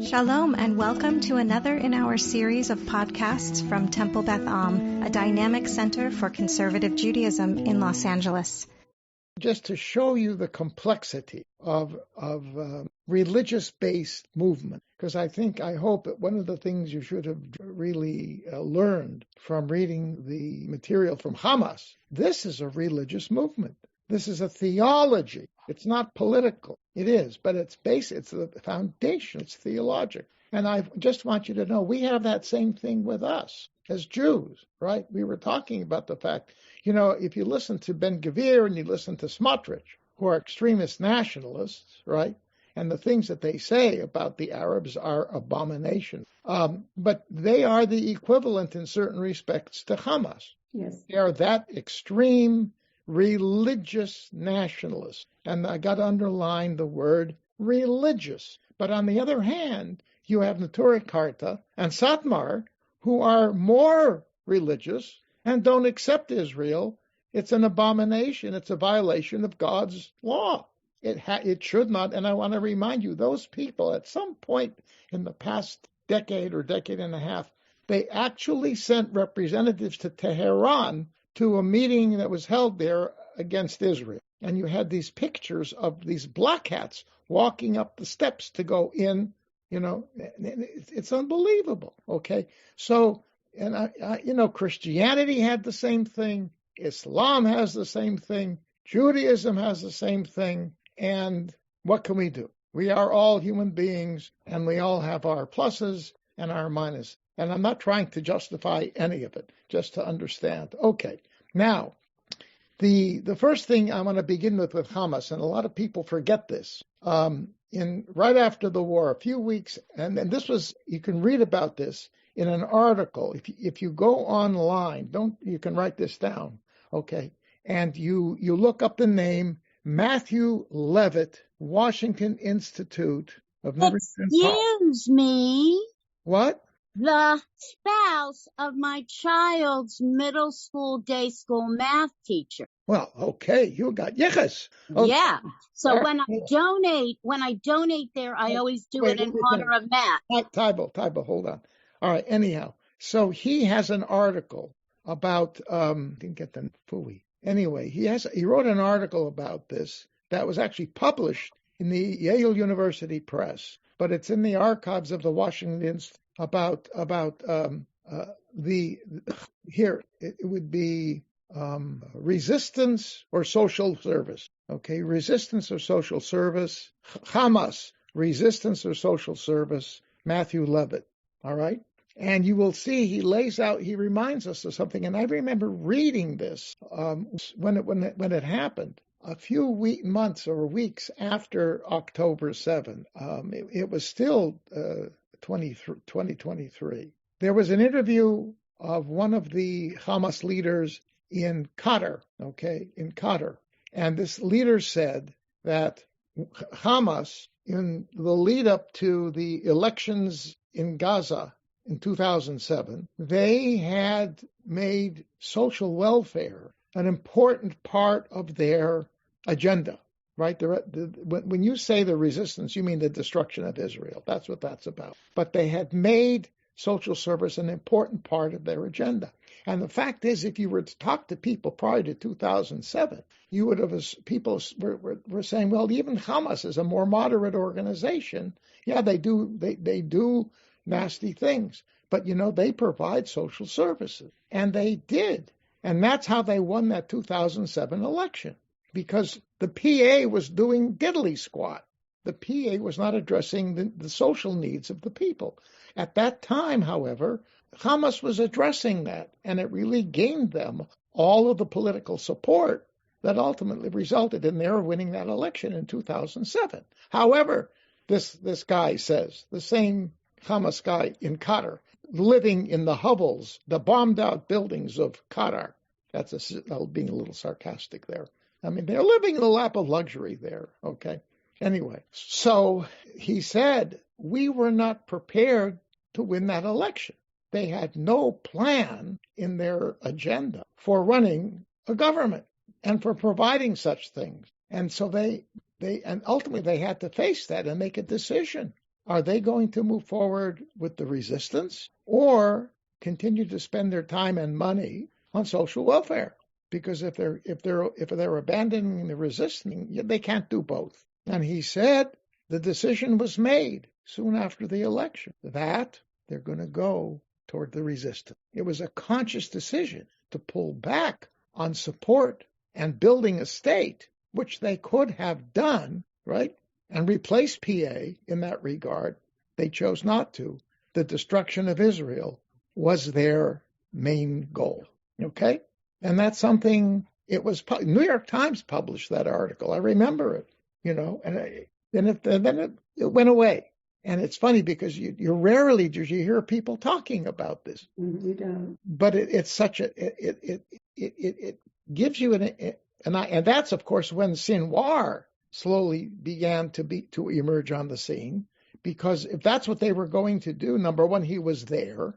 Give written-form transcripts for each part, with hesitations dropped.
Shalom and welcome to another in our series of podcasts from Temple Beth Am, a dynamic center for conservative Judaism in Los Angeles. Just to show you the complexity of religious-based movement, because I hope that one of the things you should have really learned from reading the material from Hamas, this is a religious movement. This is a theology. It's not political. It is, but it's the foundation. It's theological. And I just want you to know we have that same thing with us as Jews, right? We were talking about the fact, if you listen to Ben Gvir and you listen to Smotrich, who are extremist nationalists, right? And the things that they say about the Arabs are abomination. But they are the equivalent in certain respects to Hamas. Yes. They are that extreme religious nationalists. And I got to underline the word religious. But on the other hand, you have Neturei Karta and Satmar, who are more religious and don't accept Israel. It's an abomination. It's a violation of God's law. It should not. And I want to remind you, those people at some point in the past decade or decade and a half, they actually sent representatives to Tehran to a meeting that was held there against Israel. And you had these pictures of these black hats walking up the steps to go in. It's unbelievable. Okay. So, and Christianity had the same thing. Islam has the same thing. Judaism has the same thing. And what can we do? We are all human beings and we all have our pluses and our minuses. And I'm not trying to justify any of it, just to understand. Okay. Now, the first thing I want to begin with Hamas, and a lot of people forget this. Right after the war, a few weeks, and this was, you can read about this in an article. If you go online, you can write this down, okay? And you look up the name Matthew Levitt, Washington Institute of Excuse me. What? The spouse of my child's middle school, day school math teacher. Well, okay, you got yichus. Okay. Yeah. So when I donate there, I always do it in honor of Matt. Tybal, hold on. All right, anyhow. So he has an article about, didn't get the fooey. Anyway, he wrote an article about this that was actually published in the Yale University Press, but it's in the archives of the Washington Institute about it would be resistance or social service. Okay, resistance or social service. Hamas, resistance or social service. Matthew Levitt. All right. And you will see he reminds us of something. And I remember reading this when it happened a few months or weeks after October 7. It was still 2023. There was an interview of one of the Hamas leaders in Qatar, and this leader said that Hamas, in the lead up to the elections in Gaza in 2007, they had made social welfare an important part of their agenda. Right? When you say the resistance, you mean the destruction of Israel. That's what that's about. But they had made social service an important part of their agenda. And the fact is, if you were to talk to people prior to 2007, you would have, people were saying, well, even Hamas is a more moderate organization. Yeah, they do nasty things. But, they provide social services. And they did. And that's how they won that 2007 election. Because the PA was doing diddly squat. The PA was not addressing the social needs of the people. At that time, however, Hamas was addressing that, and it really gained them all of the political support that ultimately resulted in their winning that election in 2007. However, this guy says, the same Hamas guy in Qatar, living in the hovels, the bombed-out buildings of Qatar. That's being a little sarcastic there. I mean, they're living in the lap of luxury there, okay? Anyway, so he said, we were not prepared to win that election. They had no plan in their agenda for running a government and for providing such things. And so they ultimately they had to face that and make a decision. Are they going to move forward with the resistance or continue to spend their time and money on social welfare? Because if they're abandoning the resistance, they can't do both. And he said the decision was made soon after the election that they're going to go toward the resistance. It was a conscious decision to pull back on support and building a state, which they could have done, right, and replace PA in that regard. They chose not to. The destruction of Israel was their main goal, okay? And that's something, it was, New York Times published that article. I remember it, and then it went away. And it's funny because you rarely do you hear people talking about this. You don't. But it's such it gives you and that's of course when Sinwar slowly began to emerge on the scene, because if that's what they were going to do, number one, he was there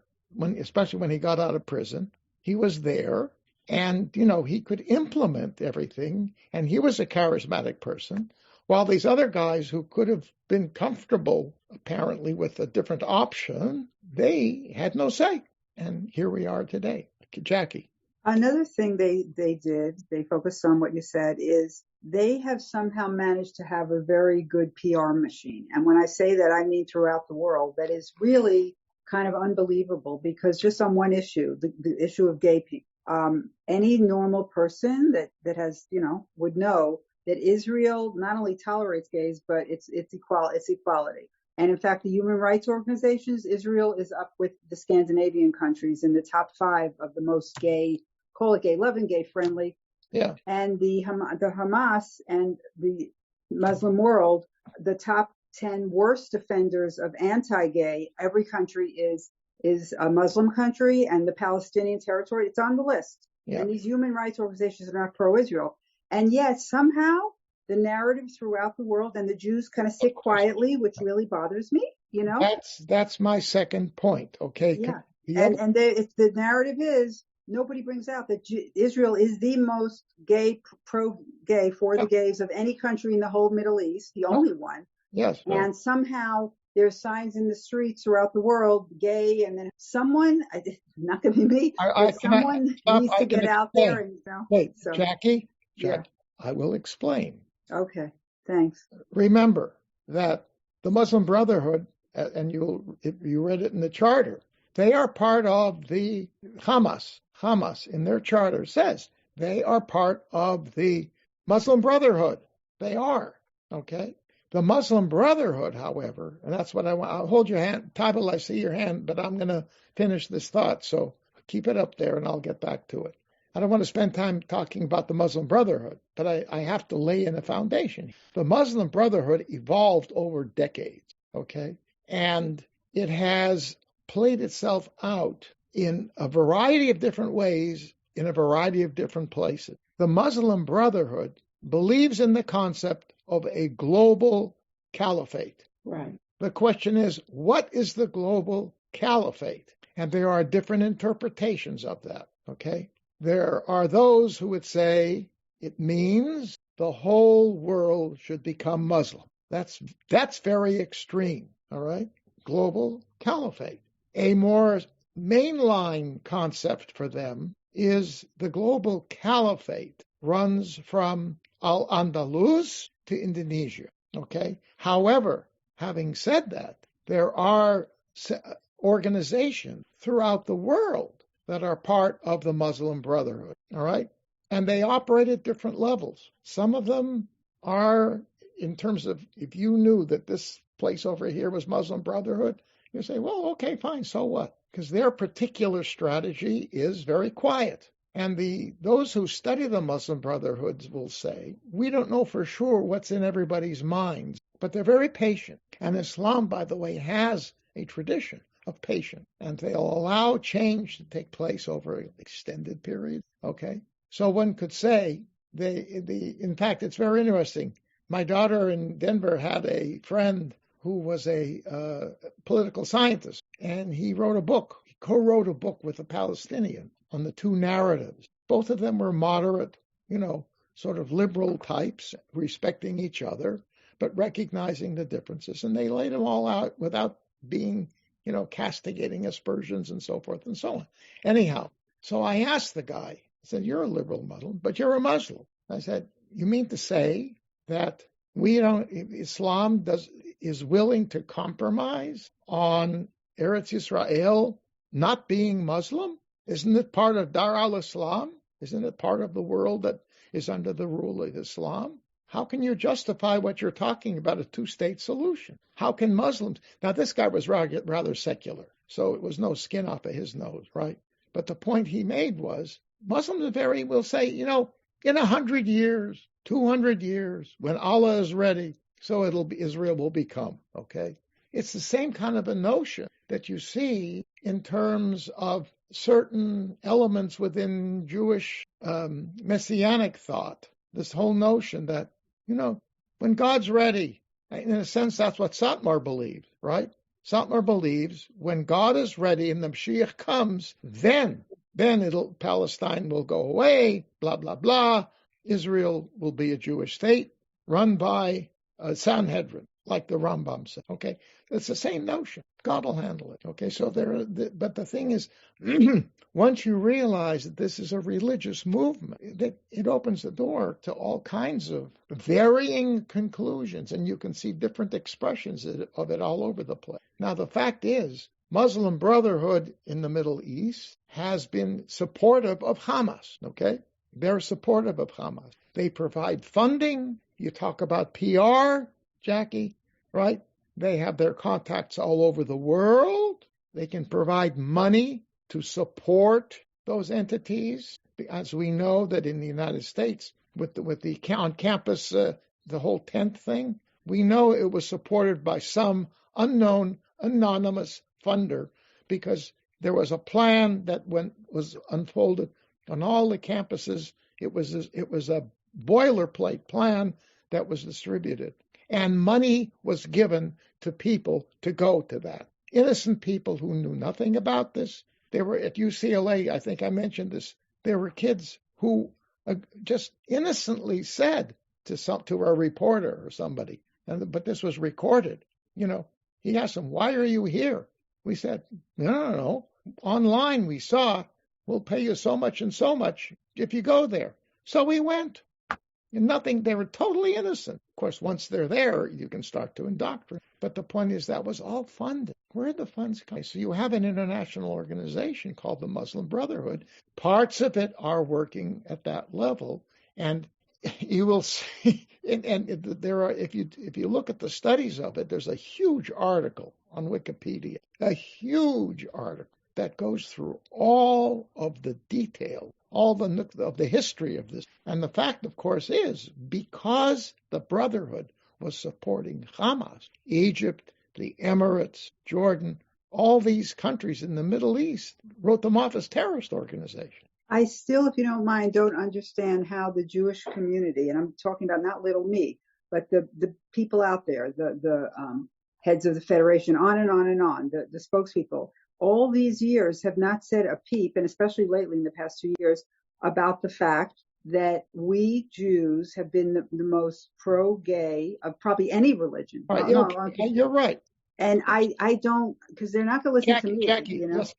especially when he got out of prison, he was there, and he could implement everything, and he was a charismatic person. While these other guys who could have been comfortable, apparently, with a different option, they had no say. And here we are today. Jackie. Another thing they did, they focused on what you said, is they have somehow managed to have a very good PR machine. And when I say that, I mean throughout the world. That is really kind of unbelievable, because just on one issue, the issue of gay people, any normal person that has, would know that Israel not only tolerates gays, but it's equality. And in fact, the human rights organizations, Israel is up with the Scandinavian countries in the top 5 of the most gay, call it gay loving, gay friendly. Yeah. And the Hamas and the Muslim world, the top 10 worst offenders of anti-gay. Every country is a Muslim country, and the Palestinian territory, it's on the list. Yeah. And these human rights organizations are not pro-Israel. And yet somehow the narrative throughout the world, and the Jews kind of sit quietly, which really bothers me, That's my second point, okay? Yeah. And the narrative is, nobody brings out that Israel is the most pro-gay for the gays of any country in the whole Middle East, the only one. Yes. And somehow there's signs in the streets throughout the world, gay, and then someone, not going to be me, someone needs to get out there and, Wait, so, Jackie, yeah. I will explain. Okay, thanks. Remember that the Muslim Brotherhood, and you read it in the charter, they are part of the Hamas. Hamas in their charter says they are part of the Muslim Brotherhood. They are, okay? The Muslim Brotherhood, however, and that's what I want. I'll hold your hand. Tabel, I see your hand, but I'm going to finish this thought. So keep it up there and I'll get back to it. I don't want to spend time talking about the Muslim Brotherhood, but I have to lay in a foundation. The Muslim Brotherhood evolved over decades, okay? And it has played itself out in a variety of different ways, in a variety of different places. The Muslim Brotherhood believes in the concept of a global caliphate. Right. The question is, what is the global caliphate? And there are different interpretations of that, okay? There are those who would say it means the whole world should become Muslim. That's very extreme, all right? Global caliphate. A more mainline concept for them is the global caliphate runs from Al-Andalus to Indonesia, okay? However, having said that, there are organizations throughout the world that are part of the Muslim Brotherhood, all right? And they operate at different levels. Some of them are, in terms of, if you knew that this place over here was Muslim Brotherhood, you say, well, okay, fine, so what? Because their particular strategy is very quiet. And those who study the Muslim Brotherhoods will say, we don't know for sure what's in everybody's minds, but they're very patient. And Islam, by the way, has a tradition of patience, and they'll allow change to take place over an extended period, okay? So one could say, in fact, it's very interesting. My daughter in Denver had a friend who was a political scientist, and he co-wrote a book with a Palestinian on the two narratives. Both of them were moderate, sort of liberal types, respecting each other. but recognizing the differences. And they laid them all out without being, castigating aspersions and so forth and so on. Anyhow, so I asked the guy, I said, you're a liberal Muslim, but you're a Muslim. I said, you mean to say that Islam is willing to compromise on Eretz Yisrael not being Muslim? Isn't it part of Dar al-Islam? Isn't it part of the world that is under the rule of Islam? How can you justify what you're talking about, a two-state solution? How can Muslims... Now, this guy was rather secular, so it was no skin off of his nose, right? But the point he made was, Muslims will say, in 100 years, 200 years, when Allah is ready, so Israel will become, okay? It's the same kind of a notion that you see in terms of certain elements within Jewish messianic thought. This whole notion that, when God's ready, in a sense, that's what Satmar believes, right? Satmar believes when God is ready and the Mashiach comes, then Palestine will go away, blah, blah, blah. Israel will be a Jewish state run by Sanhedrin, like the Rambam said, okay? It's the same notion. God will handle it, okay? So but the thing is, once you realize that this is a religious movement, that it opens the door to all kinds of varying conclusions, and you can see different expressions of it all over the place. Now, the fact is, Muslim Brotherhood in the Middle East has been supportive of Hamas, okay? They're supportive of Hamas. They provide funding. You talk about PR, Jackie, right? They have their contacts all over the world. They can provide money to support those entities. As we know that in the United States, with the on campus, the whole tent thing, we know it was supported by some unknown, anonymous funder, because there was a plan that was unfolded on all the campuses. It was a boilerplate plan that was distributed, and money was given to people to go to that. Innocent people who knew nothing about this. They were at UCLA, I think I mentioned this. There were kids who just innocently said to a reporter or somebody, but this was recorded. He asked them, "Why are you here?" We said, "No. Online we saw, we'll pay you so much and so much if you go there." So we went. And nothing, they were totally innocent. Of course, once they're there, you can start to indoctrinate. But the point is that was all funded. Where did the funds come? So you have an international organization called the Muslim Brotherhood. Parts of it are working at that level. And you will see, and there are, if you look at the studies of it, there's a huge article on Wikipedia, a huge article that goes through all of the detail, all of the history of this. And the fact, of course, is because the Brotherhood was supporting Hamas, Egypt, the Emirates, Jordan, all these countries in the Middle East wrote them off as terrorist organizations. I still, if you don't mind, don't understand how the Jewish community, and I'm talking about not little me, but the people out there, the heads of the Federation, on and on and on, the spokespeople, all these years have not said a peep, and especially lately in the past 2 years, about the fact that we Jews have been the most pro-gay of probably any religion. Right, you're right. And I don't, because they're not going to listen to me. Jackie, listen,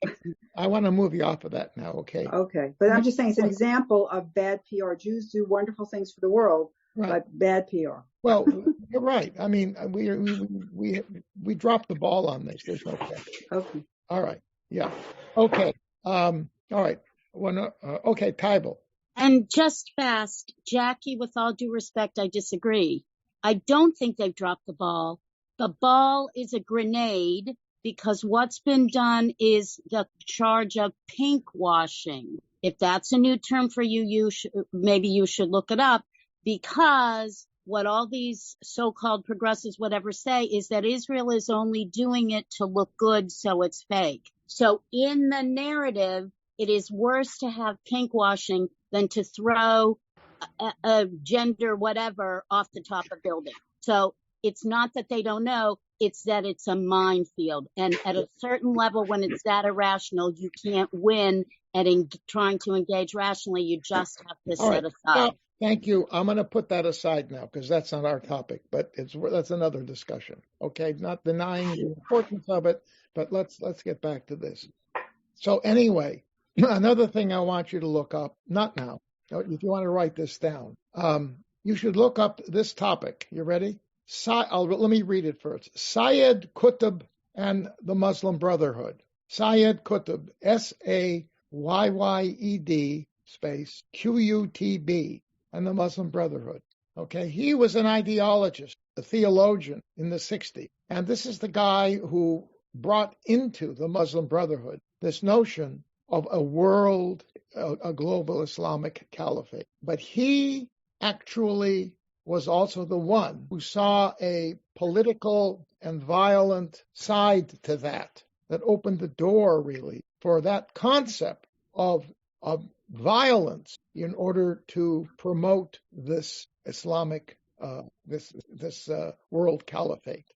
I want to move you off of that now, okay? Okay. But I'm just saying it's an example of bad PR. Jews do wonderful things for the world, right, but bad PR. Well, you're right. I mean, we dropped the ball on this. There's no question. Okay. All right. Yeah. Okay. All right. Okay, Tybal. And just fast, Jackie, with all due respect, I disagree. I don't think they've dropped the ball. The ball is a grenade because what's been done is the charge of pink washing. If that's a new term for you, maybe you should look it up, because what all these so-called progressives, whatever, say is that Israel is only doing it to look good, so it's fake. So in the narrative, it is worse to have pink washing than to throw a gender whatever off the top of a building. So it's not that they don't know, it's that it's a minefield. And at a certain level, when it's that irrational, you can't win at trying to engage rationally. You just have to set aside. Thank you. I'm going to put that aside now because that's not our topic, but that's another discussion. Okay, not denying the importance of it, but let's get back to this. So anyway, another thing I want you to look up, not now, if you want to write this down, you should look up this topic. You ready? Let me read it first. Syed Qutb and the Muslim Brotherhood. Syed Qutb, Sayyid space Qutb, and the Muslim Brotherhood. Okay, he was an ideologist, a theologian in the 60s. And this is the guy who brought into the Muslim Brotherhood this notion of a global Islamic caliphate. But he actually was also the one who saw a political and violent side to that opened the door, really, for that concept of violence in order to promote this Islamic this world caliphate.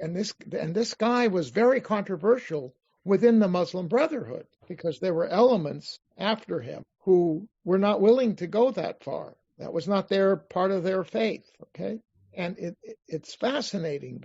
And this guy was very controversial within the Muslim Brotherhood because there were elements after him who were not willing to go that far. That was not part of their faith. Okay, and it's fascinating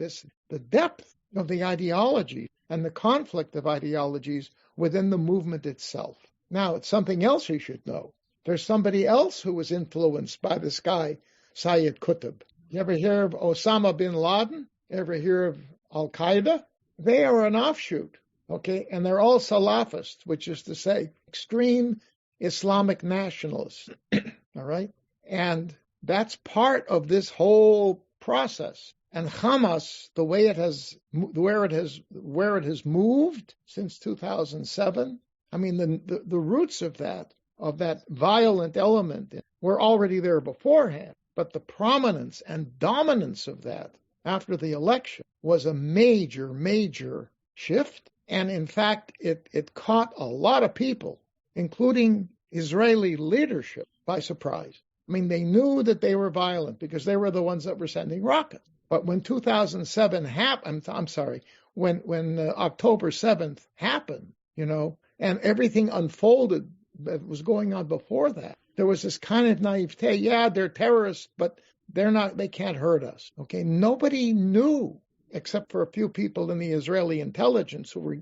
the depth of the ideology and the conflict of ideologies within the movement itself. Now, it's something else you should know. There's somebody else who was influenced by this guy, Syed Qutb. You ever hear of Osama bin Laden? Ever hear of Al-Qaeda? They are an offshoot, okay? And they're all Salafists, which is to say extreme Islamic nationalists, all right? And that's part of this whole process. And Hamas, where it has moved since 2007, I mean, the roots of that violent element were already there beforehand. But the prominence and dominance of that after the election was a major, major shift. And in fact, it caught a lot of people, including Israeli leadership, by surprise. I mean, they knew that they were violent because they were the ones that were sending rockets. But when 2007 happened, when October 7th happened, and everything unfolded that was going on before that, there was this kind of naivete. Yeah, they're terrorists, but they can't hurt us. Okay, nobody knew except for a few people in the Israeli intelligence who were,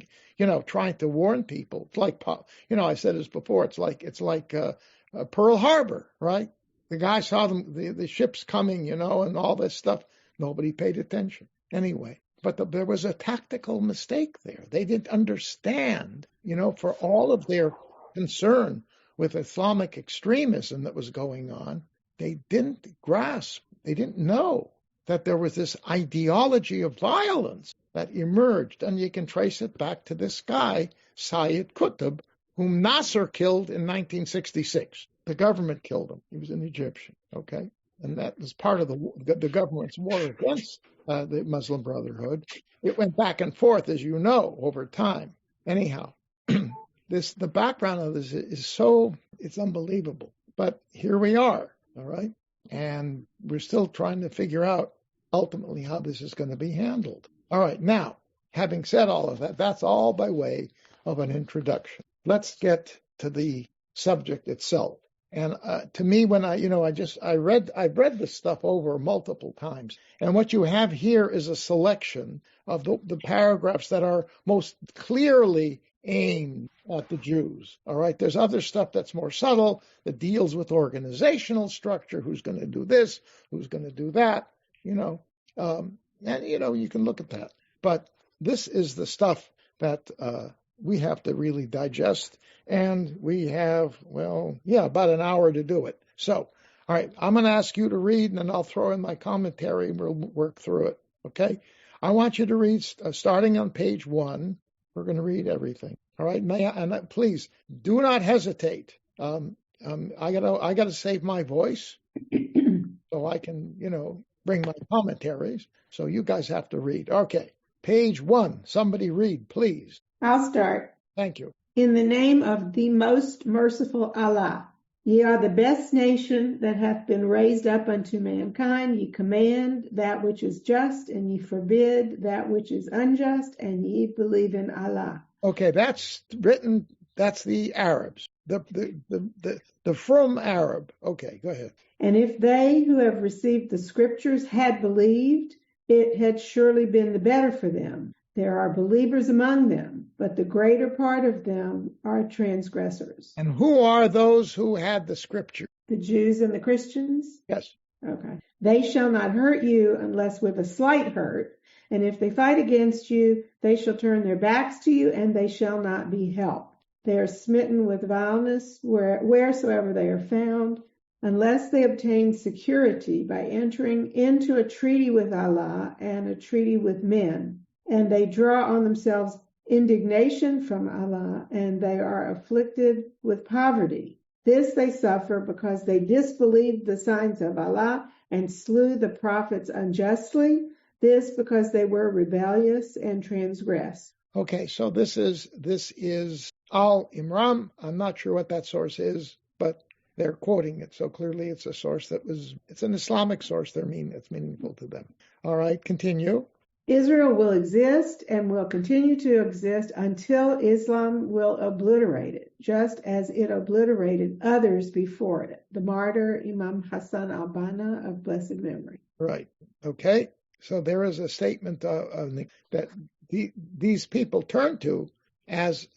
trying to warn people. It's like, I said this before. It's like Pearl Harbor, right? The guy saw the ships coming, and all this stuff. Nobody paid attention anyway. But there was a tactical mistake there. They didn't understand, for all of their concern with Islamic extremism that was going on, they didn't grasp, they didn't know that there was this ideology of violence that emerged. And you can trace it back to this guy, Syed Qutb, whom Nasser killed in 1966. The government killed him. He was an Egyptian, okay? And that was part of the government's war against the Muslim Brotherhood. It went back and forth, as you know, over time. Anyhow, the background of this it's unbelievable. But here we are, all right? And we're still trying to figure out ultimately how this is going to be handled. All right, now, having said all of that, that's all by way of an introduction. Let's get to the subject itself. And to me, when I've read this stuff over multiple times. And what you have here is a selection of the paragraphs that are most clearly aimed at the Jews. All right. There's other stuff that's more subtle that deals with organizational structure. Who's going to do this? Who's going to do that? And you can look at that. But this is the stuff that we have to really digest. And we have, about an hour to do it. So, all right, I'm going to ask you to read, and then I'll throw in my commentary, and we'll work through it, okay? I want you to read, starting on page 1. We're going to read everything, all right? And please, do not hesitate. I got to save my voice so I can, bring my commentaries. So you guys have to read. Okay, page 1. Somebody read, please. I'll start. Thank you. In the name of the most merciful Allah, ye are the best nation that hath been raised up unto mankind. Ye command that which is just, and ye forbid that which is unjust, and ye believe in Allah. Okay, that's the Arabs. the frum Arab. Okay, go ahead. And if they who have received the scriptures had believed, it had surely been the better for them. There are believers among them, but the greater part of them are transgressors. And who are those who had the scripture? The Jews and the Christians? Yes. Okay. They shall not hurt you unless with a slight hurt. And if they fight against you, they shall turn their backs to you, and they shall not be helped. They are smitten with vileness wheresoever they are found, unless they obtain security by entering into a treaty with Allah and a treaty with men. And they draw on themselves indignation from Allah, and they are afflicted with poverty. This they suffer because they disbelieved the signs of Allah and slew the prophets unjustly. This because they were rebellious and transgressed. Okay, so this is Al-Imram. I'm not sure what that source is, but they're quoting it. So clearly it's a source it's an Islamic source. It's meaningful to them. All right, continue. Israel will exist and will continue to exist until Islam will obliterate it, just as it obliterated others before it. The martyr Imam Hassan al-Banna of blessed memory. Right. Okay. So there is a statement that these people turn to as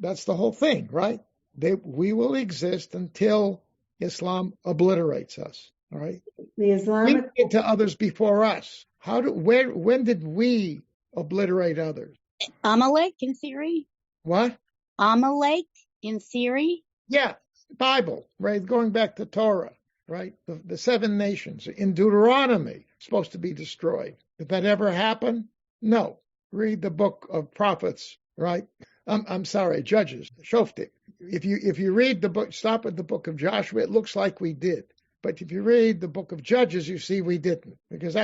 that's the whole thing, right? We will exist until Islam obliterates us. All right. The Islamic we to others before us. When did we obliterate others? Amalek in theory? What? Amalek in theory? Yeah, Bible, right? Going back to Torah, right? The 7 nations in Deuteronomy supposed to be destroyed. Did that ever happen? No. Read the book of prophets, right? I'm sorry, Judges, Shoftim. If you read the book, stop at the book of Joshua, it looks like we did. But if you read the book of Judges, you see we didn't, because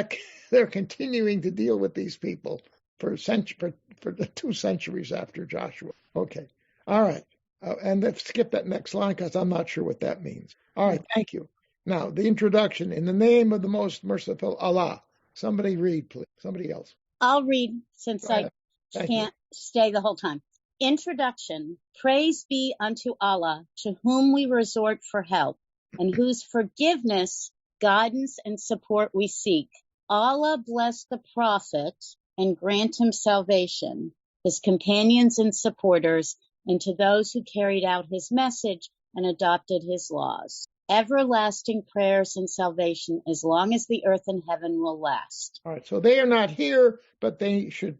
they're continuing to deal with these people for the 2 centuries after Joshua. Okay, all right, and let's skip that next line because I'm not sure what that means. All right, thank you. Now the introduction. In the name of the most merciful Allah. Somebody read, please. Somebody else. I'll read since I can't stay the whole time. Introduction. Praise be unto Allah, to whom we resort for help, and whose forgiveness, guidance, and support we seek. Allah bless the Prophet and grant him salvation, his companions and supporters, and to those who carried out his message and adopted his laws. Everlasting prayers and salvation as long as the earth and heaven will last. All right, so they are not here, but they should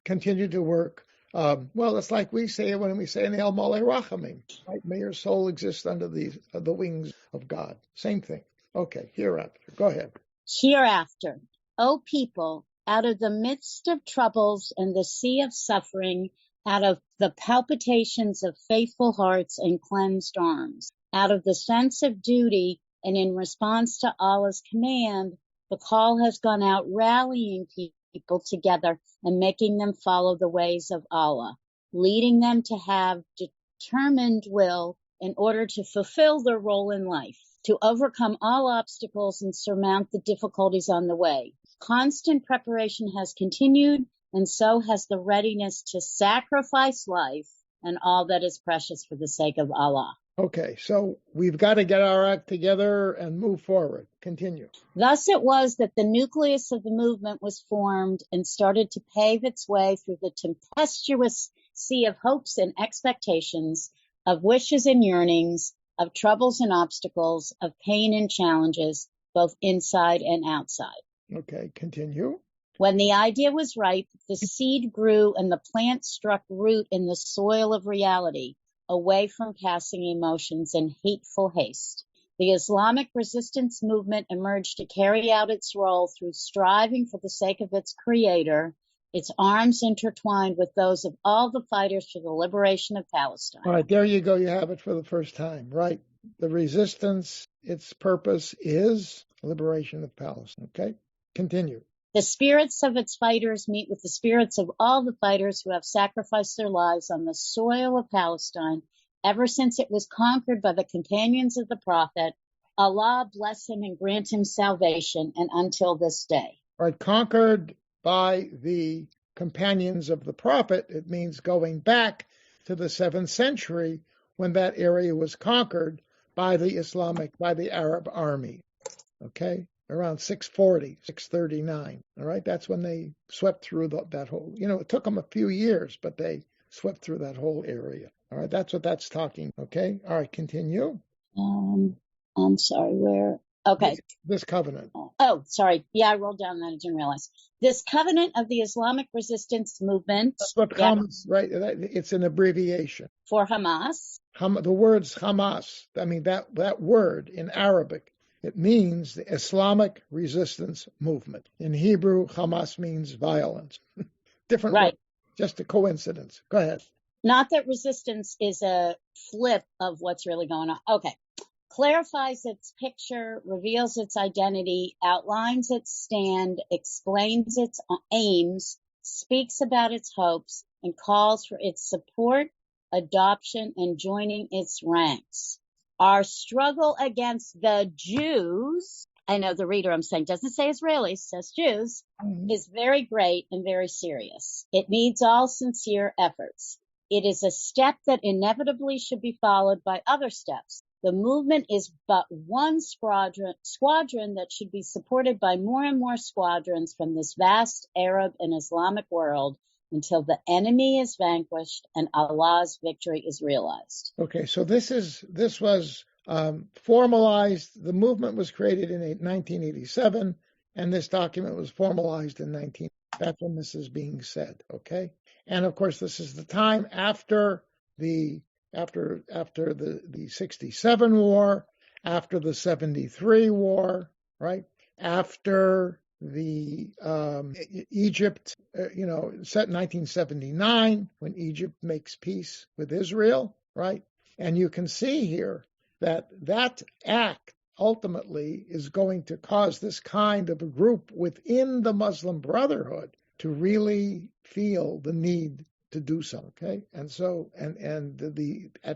continue to work. Well, it's like we say when we say in El Malay Rachamim, right? May your soul exist under the wings of God. Same thing. Okay, hereafter. Go ahead. Hereafter, O people, out of the midst of troubles and the sea of suffering, out of the palpitations of faithful hearts and cleansed arms, out of the sense of duty and in response to Allah's command, the call has gone out rallying people together and making them follow the ways of Allah, leading them to have determined will in order to fulfill their role in life, to overcome all obstacles and surmount the difficulties on the way. Constant preparation has continued, and so has the readiness to sacrifice life and all that is precious for the sake of Allah. Okay, so we've got to get our act together and move forward. Continue. Thus it was that the nucleus of the movement was formed and started to pave its way through the tempestuous sea of hopes and expectations, of wishes and yearnings, of troubles and obstacles, of pain and challenges, both inside and outside. Okay, continue. When the idea was ripe, the seed grew and the plant struck root in the soil of reality, away from passing emotions and hateful haste. The Islamic resistance movement emerged to carry out its role through striving for the sake of its creator, its arms intertwined with those of all the fighters for the liberation of Palestine. All right, there you go. You have it for the first time, right? The resistance, its purpose is liberation of Palestine. Okay, continue. The spirits of its fighters meet with the spirits of all the fighters who have sacrificed their lives on the soil of Palestine ever since it was conquered by the companions of the Prophet. Allah bless him and grant him salvation, and until this day. Right, conquered by the companions of the Prophet, it means going back to the 7th century when that area was conquered by the Arab army. Okay, around 640, 639. All right, that's when they swept through that whole. It took them a few years, but they swept through that whole area. All right, that's what that's talking. Okay, all right, continue. I'm sorry, where? Okay. This covenant. Oh, sorry. Yeah, I rolled down that. I didn't realize. This covenant of the Islamic resistance movement. That's what Hamas, right? It's an abbreviation. For Hamas. The words Hamas, I mean, that word in Arabic, it means the Islamic resistance movement. In Hebrew, Hamas means violence. Different right. word, just a coincidence. Go ahead. Not that resistance is a flip of what's really going on. Okay. Clarifies its picture, reveals its identity, outlines its stand, explains its aims, speaks about its hopes, and calls for its support, adoption, and joining its ranks. Our struggle against the Jews, I know the reader I'm saying doesn't say Israelis, says Jews, is very great and very serious. It needs all sincere efforts. It is a step that inevitably should be followed by other steps. The movement is but one squadron that should be supported by more and more squadrons from this vast Arab and Islamic world until the enemy is vanquished and Allah's victory is realized. Okay, so this was formalized. The movement was created in 1987, and this document was formalized in 19. That's when this is being said. Okay, and of course this is the time after the 67 war, after the 73 war, right? After the Egypt, set in 1979 when Egypt makes peace with Israel, right? And you can see here that act ultimately is going to cause this kind of a group within the Muslim Brotherhood to really feel the need to do so, okay? And so, at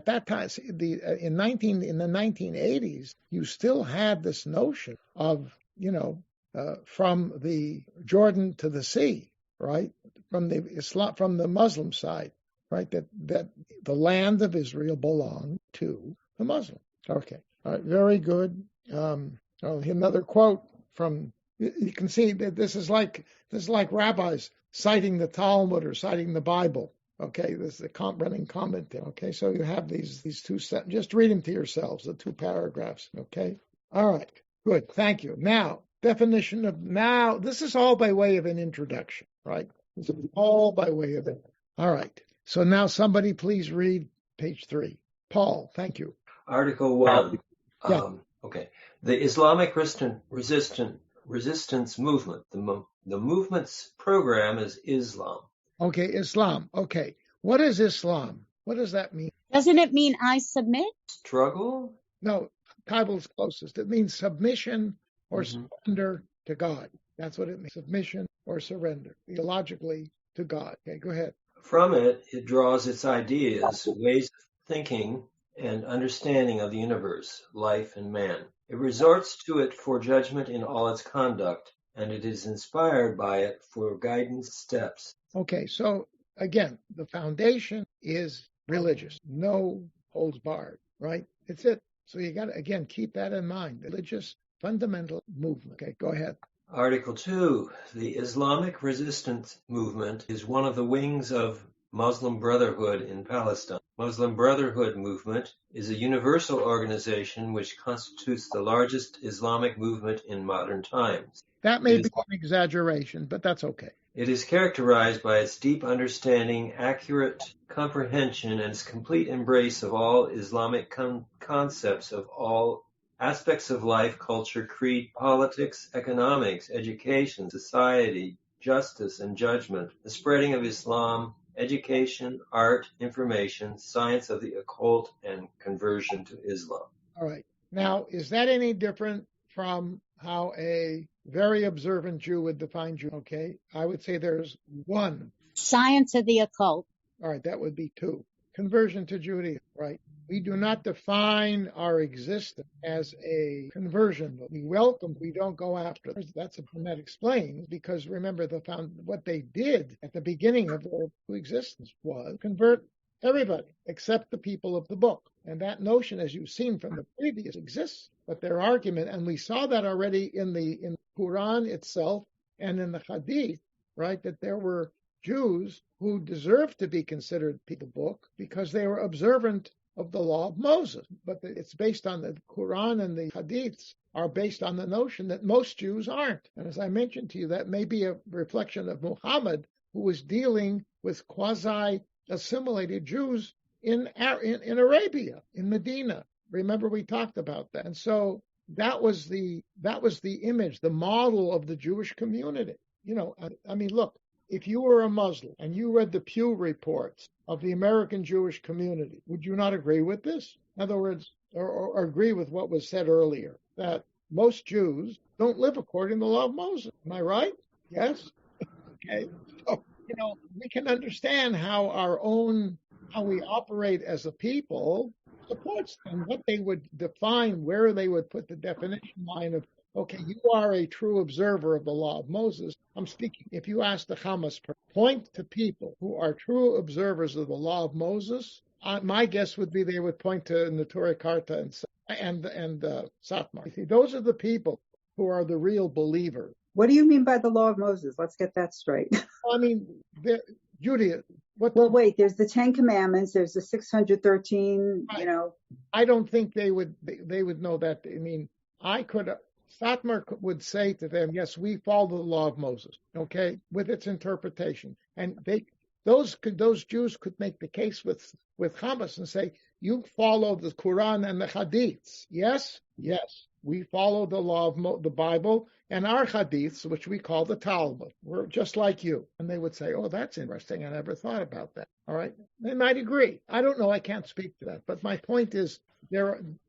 that time, in the 1980s, you still had this notion of, from the Jordan to the sea, right? From the Muslim side, right? That the land of Israel belonged to the Muslims. Okay, all right, very good. Another quote from. You can see that this is like rabbis citing the Talmud or citing the Bible. Okay, this is the running comment there. Okay, so you have these two sentences. Just read them to yourselves, the two paragraphs. Okay, all right, good, thank you. Now, definition of this is all by way of an introduction, right? This is all by way of it. All right, so now somebody please read page 3. Paul, thank you. Article 1. Yeah. Okay, the Islamic resistance movement. The movement's program is Islam. Okay, Islam. Okay, what is Islam? What does that mean? Doesn't it mean I submit? Struggle? No, Bible's closest. It means submission or surrender to God. That's what it means. Submission or surrender, theologically, to God. Okay, go ahead. From it draws its ideas, ways of thinking, and understanding of the universe, life, and man. It resorts to it for judgment in all its conduct, and it is inspired by it for guidance steps. Okay, so again, the foundation is religious, no holds barred, right? It's it. So you got to, again, keep that in mind. Religious fundamental movement. Okay, go ahead. Article 2. The Islamic resistance movement is one of the wings of Muslim Brotherhood in Palestine. Muslim Brotherhood movement is a universal organization which constitutes the largest Islamic movement in modern times. That may be an exaggeration, but that's okay. It is characterized by its deep understanding, accurate comprehension, and its complete embrace of all Islamic concepts of all aspects of life, culture, creed, politics, economics, education, society, justice, and judgment, the spreading of Islam, education, art, information, science of the occult, and conversion to Islam. All right. Now, is that any different from how a very observant Jew would define Jew? Okay, I would say there's 1. Science of the occult. All right, that would be 2. Conversion to Judaism, right? We do not define our existence as a conversion. We welcome, we don't go after. That's and that explains, because remember what they did at the beginning of their existence was convert Everybody, except the people of the book. And that notion, as you've seen from the previous, exists. But their argument, and we saw that already in the Quran itself and in the Hadith, right, that there were Jews who deserved to be considered the book because they were observant of the law of Moses. But it's based on the Quran, and the Hadiths are based on the notion that most Jews aren't. And as I mentioned to you, that may be a reflection of Muhammad, who was dealing with quasi-assimilated Jews in Arabia, in Medina. Remember, we talked about that. And so that was the image, the model of the Jewish community. I mean, look, if you were a Muslim and you read the Pew reports of the American Jewish community, would you not agree with this? In other words, or agree with what was said earlier, that most Jews don't live according to the law of Moses. Am I right? Yes? Okay. So, we can understand how we operate as a people supports them, what they would define, where they would put the definition line of, okay, you are a true observer of the law of Moses. I'm speaking, if you ask the Hamas, point to people who are true observers of the law of Moses, my guess would be they would point to Neturei Karta and Satmar. See, those are the people who are the real believers. What do you mean by the law of Moses? Let's get that straight. I mean, Judaism. Wait, there's the 10 Commandments, there's the 613, I don't think they would know that. I mean, Satmar would say to them, yes, we follow the law of Moses, okay, with its interpretation. And those Jews could make the case with Hamas and say, you follow the Quran and the Hadiths. Yes, we follow the law of the Bible and our Hadiths, which we call the Talmud. We're just like you. And they would say, oh, that's interesting. I never thought about that. All right. They might agree. I don't know. I can't speak to that. But my point is,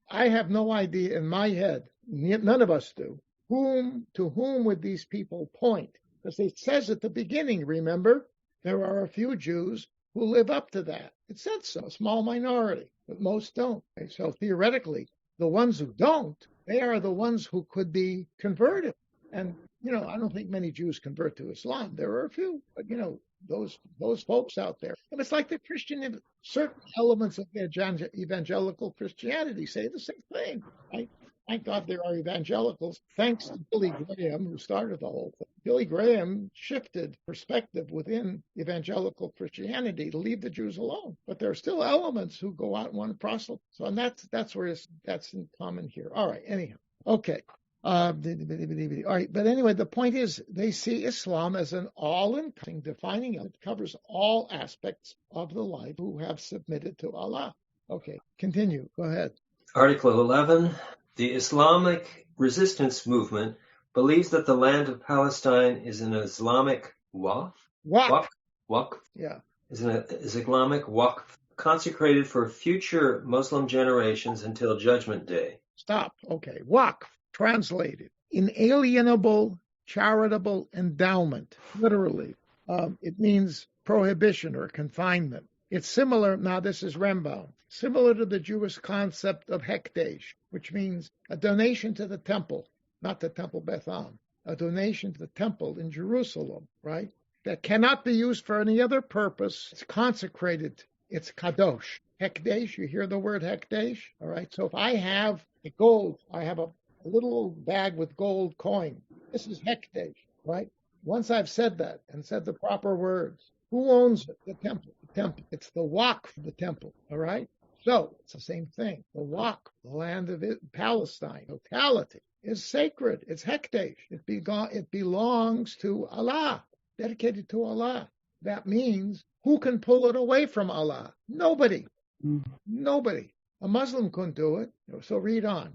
I have no idea in my head, none of us do, to whom would these people point? Because it says at the beginning, remember, there are a few Jews who live up to that. It said so, a small minority, but most don't. Okay, so theoretically, the ones who don't, they are the ones who could be converted. And, I don't think many Jews convert to Islam. There are a few, but, those folks out there. And it's like the Christian, certain elements of evangelical Christianity say the same thing. Thank God there are evangelicals, thanks to Billy Graham, who started the whole thing. Billy Graham shifted perspective within evangelical Christianity to leave the Jews alone. But there are still elements who go out and want to proselytize. So, and that's where that's in common here. All right, anyhow. Okay. All right, but anyway, the point is they see Islam as an all-encompassing, defining it covers all aspects of the life who have submitted to Allah. Okay, continue. Go ahead. Article 11. The Islamic resistance movement believes that the land of Palestine is an Islamic waqf. Yeah. Is an Islamic waqf consecrated for future Muslim generations until Judgment Day. Stop. Okay. Waqf, translated, inalienable charitable endowment. Literally, it means prohibition or confinement. It's similar, now this is Rembaum, similar to the Jewish concept of hekdesh, which means a donation to the temple, not the Temple Beth Am, a donation to the temple in Jerusalem, right? That cannot be used for any other purpose. It's consecrated. It's kadosh. Hekdesh, you hear the word hekdesh? All right, so if I have gold, I have a little bag with gold coin. This is hekdesh, right? Once I've said that and said the proper words, who owns it? The temple. The temple. It's the waqf of the temple, all right? So it's the same thing. The waqf, the land of Palestine, totality, is sacred. It's hekdesh. It belongs to Allah, dedicated to Allah. That means who can pull it away from Allah? Nobody. Nobody. A Muslim couldn't do it. So read on.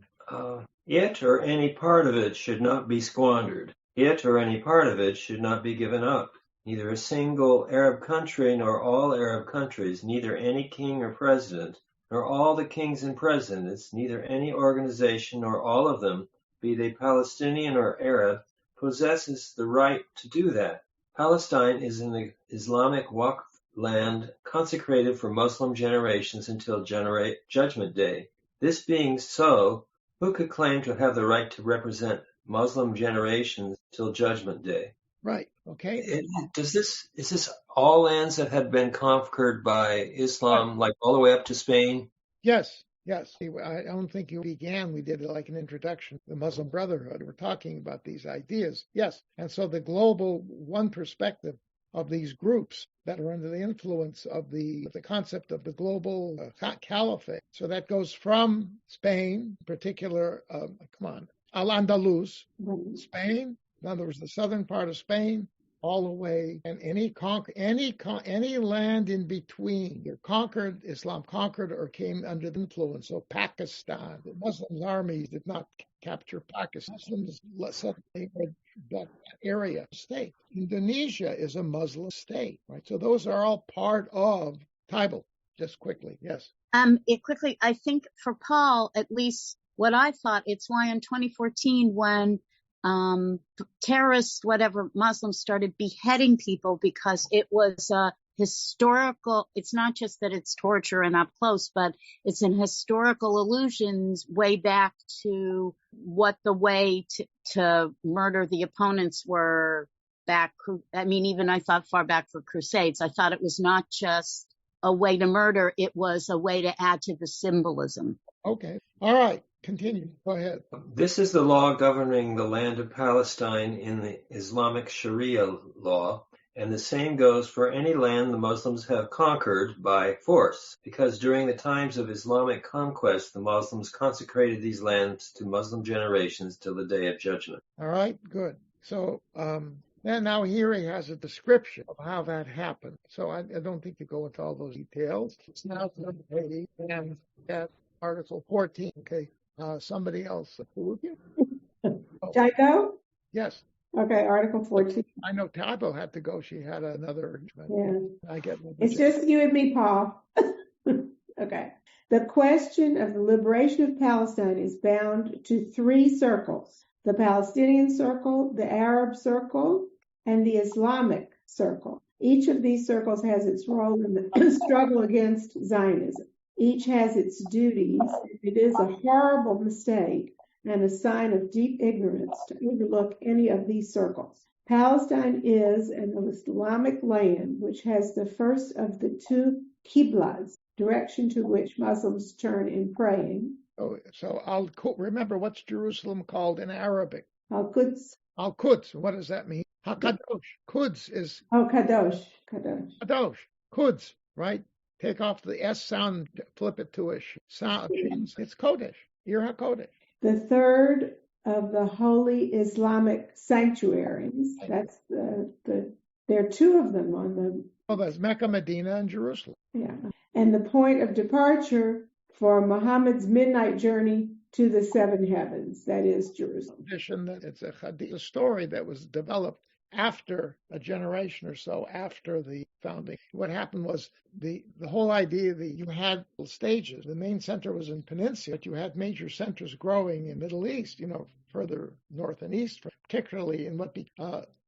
It or any part of it should not be squandered. It or any part of it should not be given up. Neither a single Arab country nor all Arab countries, neither any king or president, nor all the kings and presidents, neither any organization nor all of them, be they Palestinian or Arab, possesses the right to do that. Palestine is an Islamic waqf land consecrated for Muslim generations until Judgment Day. This being so, who could claim to have the right to represent Muslim generations till Judgment Day? Right. Okay. Is this all lands that had been conquered by Islam, like all the way up to Spain? Yes. Yes. I don't think you began. We did like an introduction to the Muslim Brotherhood. We're talking about these ideas. Yes. And so the global one perspective of these groups that are under the influence of the concept of the global caliphate. So that goes from Spain, in particular, Al-Andalus, Spain, in other words, the southern part of Spain, all the way, and any land in between. Islam conquered or came under the influence of Pakistan. The Muslim armies did not capture Pakistan. Muslims suddenly were that area state. Indonesia is a Muslim state, right? So those are all part of Tybal. Just quickly, yes. I think for Paul, at least what I thought, it's why in 2014 when terrorists, whatever, Muslims started beheading people, because it was a historical, it's not just that it's torture and up close, but it's an historical allusions way back to what the way to murder the opponents were back. I mean, even I thought far back for Crusades, I thought it was not just a way to murder, it was a way to add to the symbolism. Okay. All right. Continue. Go ahead. This is the law governing the land of Palestine in the Islamic Sharia law, and the same goes for any land the Muslims have conquered by force, because during the times of Islamic conquest, the Muslims consecrated these lands to Muslim generations till the Day of Judgment. All right, good. So and now here he has a description of how that happened. So I don't think you go into all those details. It's now 80 and at Article 14. Okay. Somebody else. Should I go? Yes. Okay, Article 14. I know Tabo had to go. She had another. Yeah. I get it. It's just you and me, Paul. Okay. The question of the liberation of Palestine is bound to three circles: the Palestinian circle, the Arab circle, and the Islamic circle. Each of these circles has its role in the struggle against Zionism. Each has its duties. It is a horrible mistake and a sign of deep ignorance to overlook any of these circles. Palestine is an Islamic land which has the first of the two Qiblas, direction to which Muslims turn in praying. So remember, what's Jerusalem called in Arabic? Al-Quds. Al-Quds. What does that mean? HaKadosh. Quds is... Oh, Kadosh. Kadosh. Quds, right? Take off the S sound, flip it to a sound. It's Kodesh. You're HaKodesh. The third of the holy Islamic sanctuaries. That's there are two of them on the... Oh, that's Mecca, Medina, and Jerusalem. Yeah. And the point of departure for Muhammad's midnight journey to the seven heavens, that is Jerusalem. It's a story that was developed after a generation or so after the founding. What happened was the whole idea that you had stages. The main center was in Peninsula, but you had major centers growing in Middle East, further north and east, particularly in what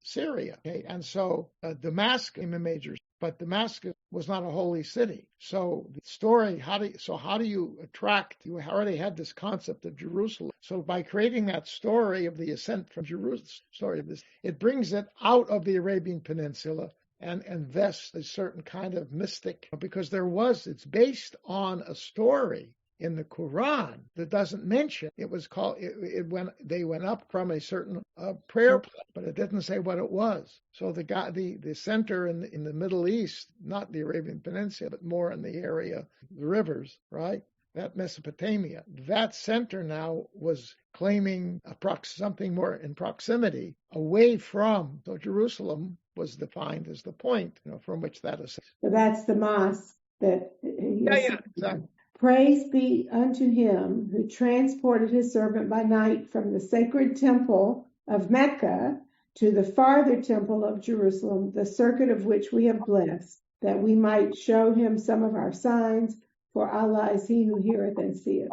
Syria. Okay? And so Damascus became a major, but Damascus was not a holy city. So the story, how do you attract? You already had this concept of Jerusalem. So by creating that story of the ascent from Jerusalem, it brings it out of the Arabian Peninsula and invests a certain kind of mystic, because it's based on a story in the Quran that doesn't mention. It was called, they went up from a certain prayer place, but it didn't say what it was. So the center in the Middle East, not the Arabian Peninsula, but more in the area, the rivers, right? That Mesopotamia, that center now was claiming something more in proximity away from. So Jerusalem was defined as the point, from which that is. So that's the mosque that. Exactly. Praise be unto him who transported his servant by night from the sacred temple of Mecca to the farther temple of Jerusalem, the circuit of which we have blessed, that we might show him some of our signs, for Allah is he who heareth and seeth.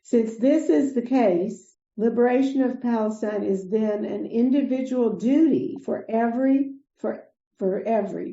Since this is the case, liberation of Palestine is then an individual duty for every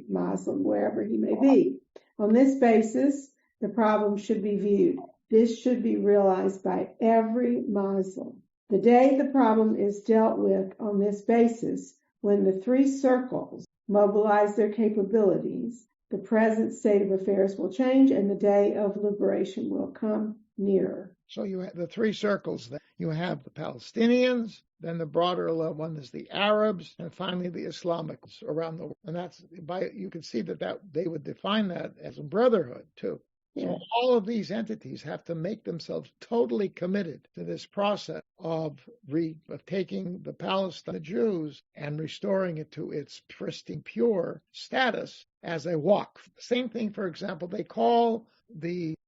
Muslim, wherever he may be. On this basis, the problem should be viewed. This should be realized by every Muslim. The day the problem is dealt with on this basis When the three circles mobilize their capabilities, the present state of affairs will change and the day of liberation will come nearer. So you have the three circles. You have the Palestinians, then the broader one is the Arabs, and finally the Islamics around the world. And that's you can see that they would define that as a brotherhood too. Yeah. So all of these entities have to make themselves totally committed to this process of taking the Palestine Jews and restoring it to its pristine, pure status as a waqf. Same thing, for example, they call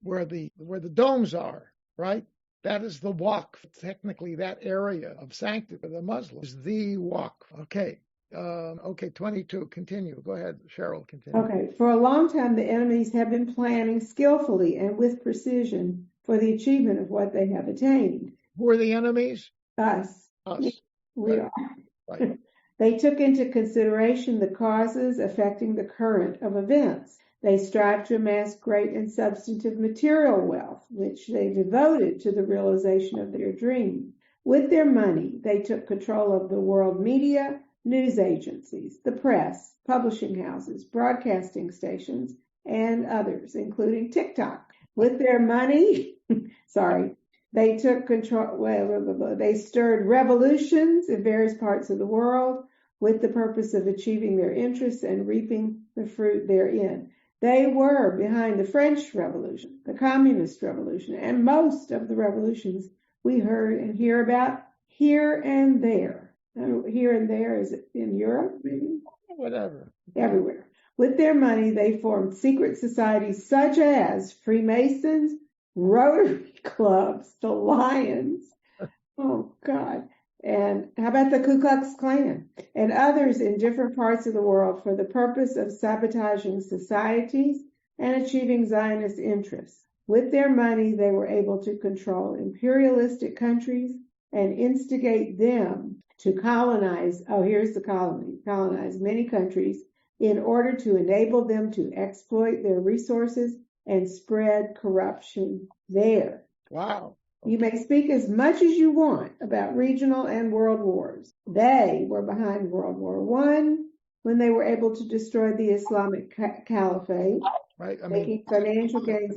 where the domes are, right? That is the waqf. Technically, that area of sanctity for the Muslims is the waqf. Okay. 22. Continue. Go ahead, Cheryl. Continue. Okay. For a long time, the enemies have been planning skillfully and with precision for the achievement of what they have attained. Who are the enemies? Us. We Right. are. Right. They took into consideration the causes affecting the current of events. They strive to amass great and substantive material wealth, which they devoted to the realization of their dream. With their money, they took control of the world media, news agencies, the press, publishing houses, broadcasting stations, and others, including TikTok. With their money, they took control. They stirred revolutions in various parts of the world with the purpose of achieving their interests and reaping the fruit therein. They were behind the French Revolution, the Communist Revolution, and most of the revolutions we heard and hear about here and there. Here and there, is it in Europe, maybe? Whatever. Everywhere. With their money, they formed secret societies such as Freemasons, Rotary clubs, the Lions. Oh, God. And how about the Ku Klux Klan and others in different parts of the world for the purpose of sabotaging societies and achieving Zionist interests. With their money, they were able to control imperialistic countries and instigate them to colonize many countries in order to enable them to exploit their resources and spread corruption there. Wow. You may speak as much as you want about regional and world wars. They were behind World War I when they were able to destroy the Islamic Caliphate, right? Making financial gains.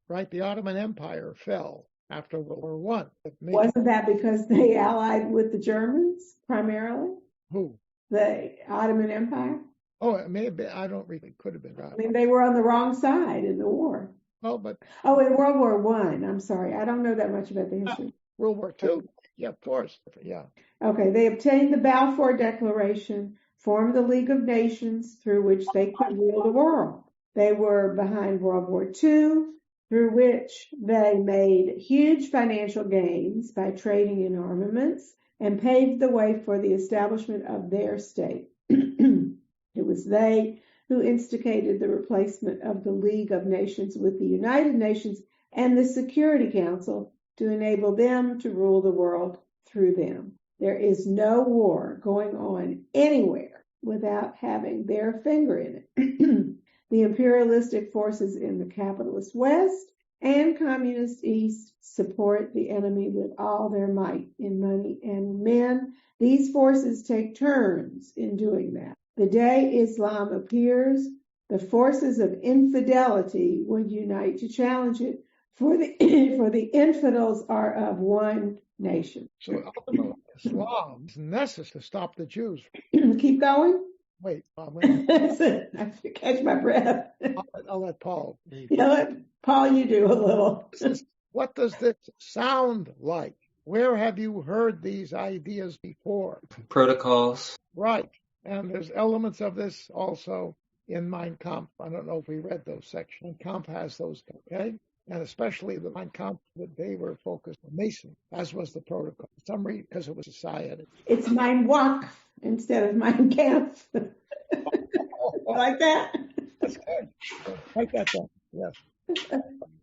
Right, the Ottoman Empire fell after World War I. Wasn't that because they allied with the Germans primarily? Who? The Ottoman Empire? Oh, it may have been. I don't really. Could have been right. I mean, they were on the wrong side in the war. Oh, but in World War I. I'm sorry, I don't know that much about the history. World War II. Yeah, of course. Yeah. Okay, they obtained the Balfour Declaration, formed the League of Nations through which they could rule the world. They were behind World War II, through which they made huge financial gains by trading in armaments and paved the way for the establishment of their state. It was they who instigated the replacement of the League of Nations with the United Nations and the Security Council to enable them to rule the world through them. There is no war going on anywhere without having their finger in it. The imperialistic forces in the capitalist West and communist East support the enemy with all their might in money and men. These forces take turns in doing that. The day Islam appears, the forces of infidelity would unite to challenge it, for the infidels are of one nation. So ultimately, Islam is necessary to stop the Jews. Keep going. Wait, I have to catch my breath. I'll let Paul read. Paul, you do a little. What does this sound like? Where have you heard these ideas before? Protocols. Right. And there's elements of this also in Mein Kampf. I don't know if we read those sections. Mein Kampf has those, okay? And especially the Mein Kampf, that they were focused on Mason, as was the protocol. For some reason, because it was society. It's Mein Waqf instead of Mein Kampf. Like that? That's good. Write that down. Yes.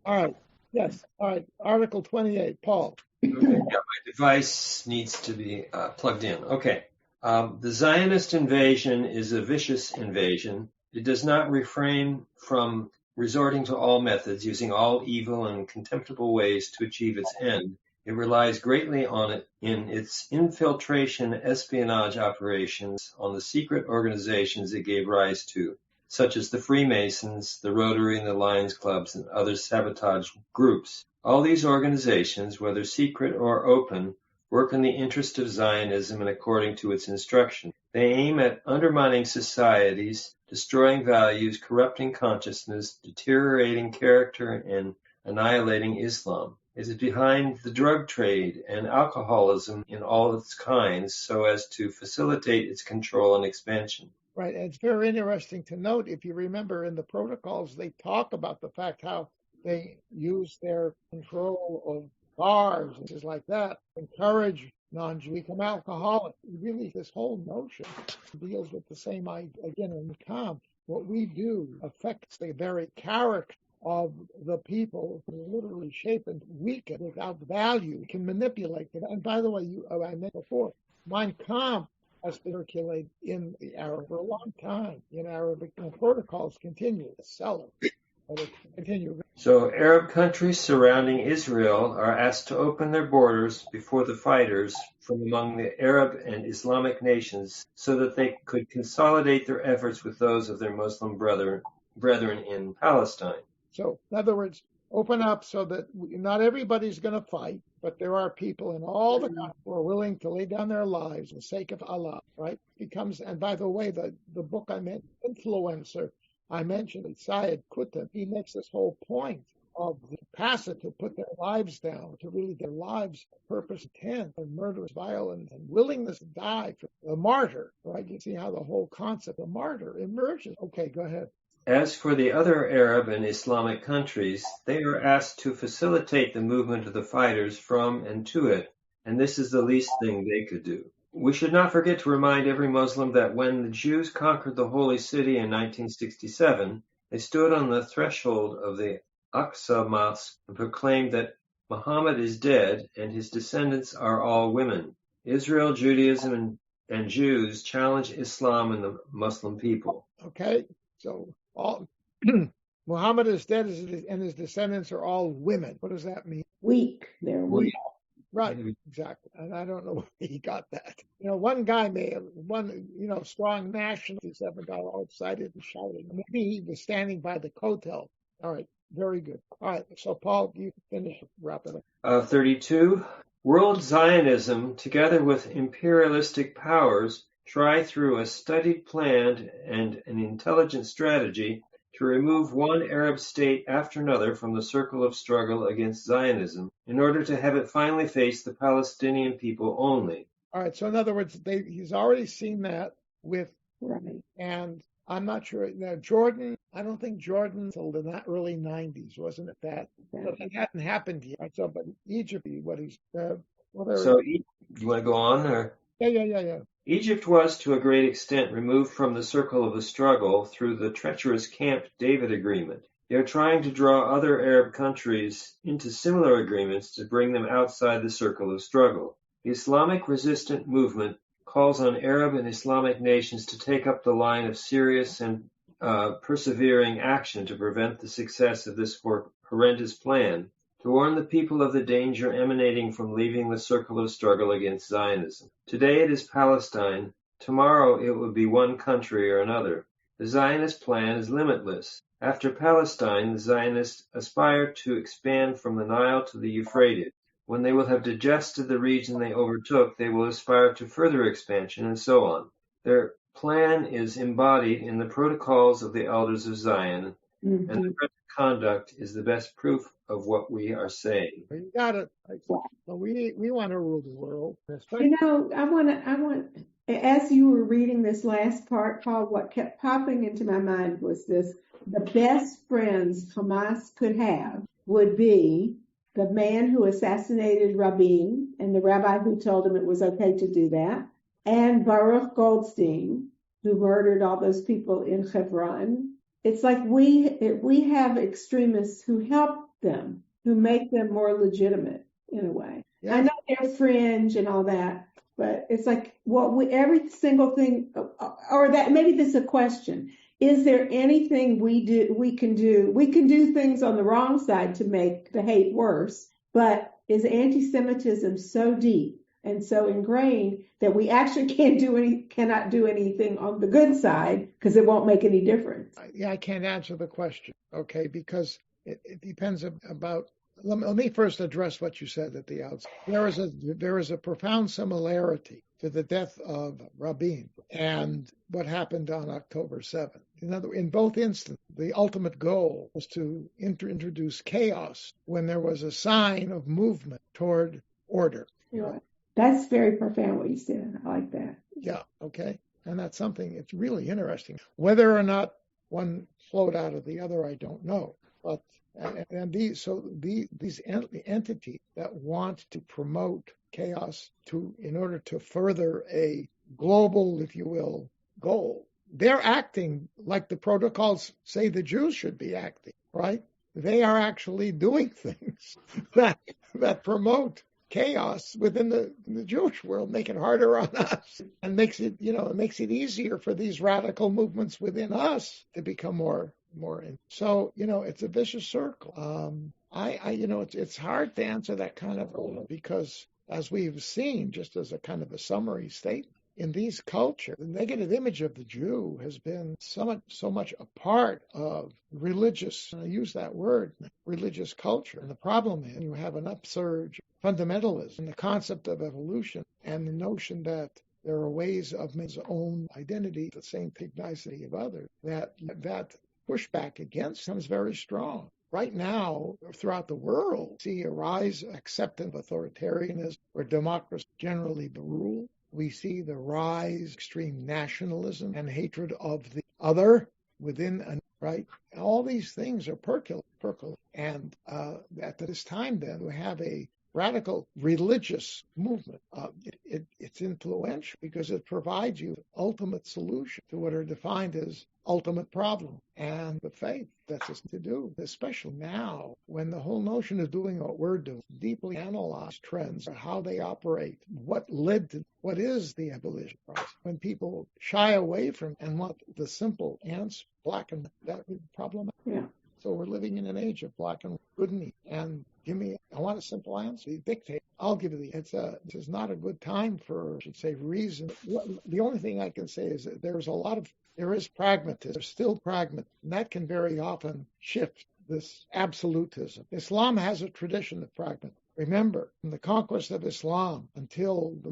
All right. Yes. All right. Article 28. Paul. Okay. Yeah, my device needs to be plugged in. Okay. The Zionist invasion is a vicious invasion. It does not refrain from resorting to all methods, using all evil and contemptible ways to achieve its end. It It relies greatly on it in its infiltration espionage operations on the secret organizations it gave rise to, such as the Freemasons, the Rotary and the Lions Clubs, and other sabotage groups. All these organizations, whether secret or open, work in the interest of Zionism and according to its instruction. They aim at undermining societies, destroying values, corrupting consciousness, deteriorating character, and annihilating Islam. It is behind the drug trade and alcoholism in all its kinds so as to facilitate its control and expansion. Right. And it's very interesting to note, if you remember in the protocols, they talk about the fact how they use their control of bars and things like that, encourage non-Jews to become alcoholics. Really, this whole notion deals with the same idea. Again, in Kam, what we do affects the very character of the people, who literally shape and weaken without value, can manipulate them. And by the way, I mentioned before, Mein Kampf has been circulated in the Arab for a long time. In Arabic, the protocols continue to sell it. So Arab countries surrounding Israel are asked to open their borders before the fighters from among the Arab and Islamic nations so that they could consolidate their efforts with those of their Muslim brethren in Palestine. So, in other words, open up so that not everybody's going to fight, but there are people in all the countries who are willing to lay down their lives for the sake of Allah, right? And by the way, the book I meant, Influencer, I mentioned Syed Qutb, he makes this whole point of the capacity to put their lives down, to really their lives, purpose, intent, and murderous violence, and willingness to die for the martyr, right? You see how the whole concept of martyr emerges. Okay, go ahead. As for the other Arab and Islamic countries, they are asked to facilitate the movement of the fighters from and to it, and this is the least thing they could do. We should not forget to remind every Muslim that when the Jews conquered the Holy City in 1967, they stood on the threshold of the Aqsa Mosque and proclaimed that Muhammad is dead and his descendants are all women. Israel, Judaism, and Jews challenge Islam and the Muslim people. Okay, so Muhammad is dead and his descendants are all women. What does that mean? Weak. They're weak. Right, exactly. And I don't know where he got that. One guy strong nationalist ever got all excited and shouting. Maybe he was standing by the kotel. All right, very good. All right, so Paul, you finish, wrap it up. 32. World Zionism, together with imperialistic powers, try through a studied plan and an intelligent strategy to remove one Arab state after another from the circle of struggle against Zionism in order to have it finally face the Palestinian people only. All right, so in other words, he's already seen that with, and I'm not sure, Jordan, I don't think Jordan until the early 90s, wasn't it that? So it hadn't happened yet. Right? So, but Egypt, you want to go on? Or? Yeah. Egypt was, to a great extent, removed from the circle of the struggle through the treacherous Camp David Agreement. They are trying to draw other Arab countries into similar agreements to bring them outside the circle of struggle. The Islamic resistant movement calls on Arab and Islamic nations to take up the line of serious and persevering action to prevent the success of this horrendous plan, to warn the people of the danger emanating from leaving the circle of struggle against Zionism. Today it is Palestine. Tomorrow it will be one country or another. The Zionist plan is limitless. After Palestine, the Zionists aspire to expand from the Nile to the Euphrates. When they will have digested the region they overtook, they will aspire to further expansion, and so on. Their plan is embodied in the protocols of the elders of Zion, and the present conduct is the best proof of what we are saying. You got it. So we want to rule the world. I want. As you were reading this last part, Paul, what kept popping into my mind was this: the best friends Hamas could have would be the man who assassinated Rabin and the rabbi who told him it was okay to do that, and Baruch Goldstein, who murdered all those people in Hebron. It's like we have extremists who help them, who make them more legitimate in a way. Yeah. I know they're fringe and all that, but it's like every single thing, or that maybe this is a question. Is there anything we can do? We can do things on the wrong side to make the hate worse, but is anti-Semitism so deep and so ingrained that we actually cannot do anything on the good side because it won't make any difference? Yeah, I can't answer the question, okay, because it depends about. Let me first address what you said at the outset. There is a profound similarity to the death of Rabin and what happened on October 7th. In both instances, the ultimate goal was to introduce chaos when there was a sign of movement toward order. Yeah. That's very profound what you said. I like that. Yeah, okay. And that's something, it's really interesting. Whether or not one flowed out of the other, I don't know. But these entities that want to promote chaos in order to further a global, if you will, goal, they're acting like the protocols say the Jews should be acting, right? They are actually doing things that promote chaos within the Jewish world, make it harder on us, and makes it easier for these radical movements within us to become more. So, it's a vicious circle. It's hard to answer that kind of, because as we've seen, just as a kind of a summary statement, in these cultures, the negative image of the Jew has been so much a part of religious, and I use that word, religious culture. And the problem is you have an upsurge of fundamentalism, the concept of evolution, and the notion that there are ways of man's own identity, the same pugnacity of others, that pushback against him is very strong. Right now, throughout the world, we see a rise of acceptance of authoritarianism, where democracy generally the rule. We see the rise of extreme nationalism and hatred of the other within, right? All these things are percolating. And at this time, then, we have a radical religious movement. It's influential because it provides you ultimate solution to what are defined as ultimate problem, and the faith that's us to do, especially now when the whole notion of doing what we're doing, deeply analyze trends, how they operate, what is the abolition process. When people shy away from and want the simple answer, black and that is problematic. Yeah. So we're living in an age of black and good and evil. And I want a simple answer. You dictate. I'll give you this is not a good time for, I should say, reason. The only thing I can say is that there is pragmatism. There's still pragmatism. And that can very often shift this absolutism. Islam has a tradition of pragmatism. Remember, from the conquest of Islam until the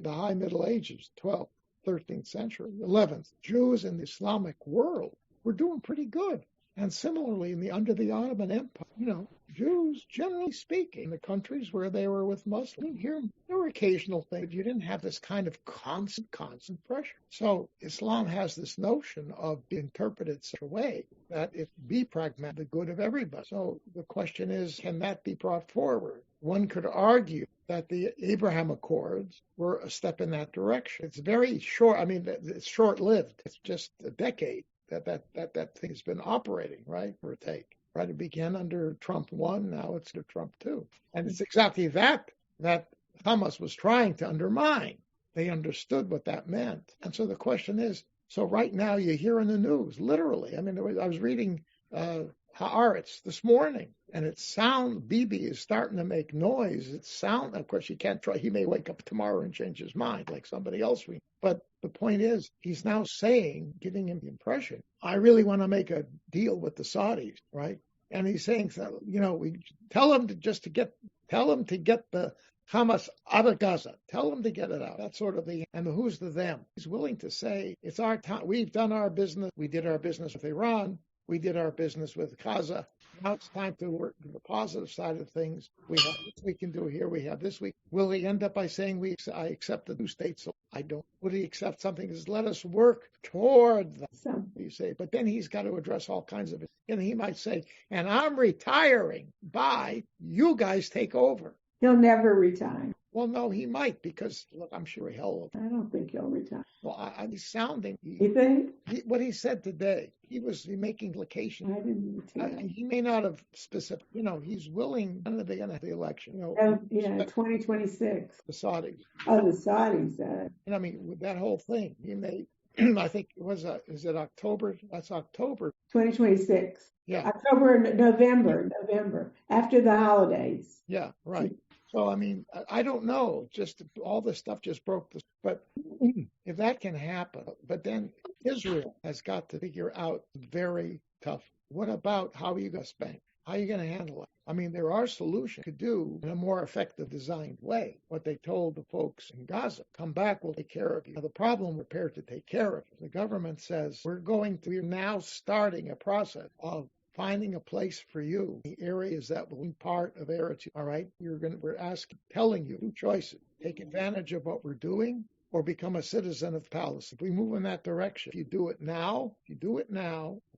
high Middle Ages, 12th, 13th century, 11th, Jews in the Islamic world were doing pretty good. And similarly, under the Ottoman Empire, Jews, generally speaking, in the countries where they were with Muslims, there were occasional things. You didn't have this kind of constant pressure. So Islam has this notion of being interpreted in such a way that it be pragmatic, the good of everybody. So the question is, can that be brought forward? One could argue that the Abraham Accords were a step in that direction. It's very short. I mean, it's short-lived. It's just a decade that thing has been operating, right, for a take. Right, it began under Trump 1, now it's under Trump 2. And it's exactly that Hamas was trying to undermine. They understood what that meant. And so the question is, so right now you hear in the news, literally, I mean, I was reading Haaretz this morning, and Bibi is starting to make noise. Of course, you can't try, he may wake up tomorrow and change his mind like somebody else. But the point is, he's now giving him the impression, I really want to make a deal with the Saudis, right? And he's saying, we tell them to get the Hamas out of Gaza. Tell them to get it out. That's sort of and who's the them? He's willing to say, it's our time. We've done our business. We did our business with Iran. We did our business with Gaza. Now it's time to work on the positive side of things. We have this we can do here. We have this week. Will he end up by saying I accept the 2 states? I don't. Would he accept something that says, let us work toward that? You say, but then he's got to address all kinds of it. And he might say, and I'm retiring. Bye. You guys take over. He'll never retire. Well, no, he might, because look, I'm sure he'll. I don't think he'll retire. Well, he's sounding. You think? What he said today, he was making implications. I didn't. He may not have specific. He's willing. When are they going to have the election? 2026. The Saudis. Oh, the Saudis. I mean, with that whole thing, he may. I think is it October? That's October. 2026. Yeah. November, after the holidays. Yeah, right. So, I mean, I don't know. Just all this stuff just broke this. But if that can happen, but then Israel has got to figure out very tough. What about how are you going to spank? How are you going to handle it? I mean, there are solutions to do in a more effective designed way. What they told the folks in Gaza, come back, we'll take care of you. Now, the problem we're prepared to take care of. The government says we're now starting a process of finding a place for you, the areas that will be part of Eretz. All right, we're telling you two choices: take advantage of what we're doing, or become a citizen of Palestine. If we move in that direction, if you do it now,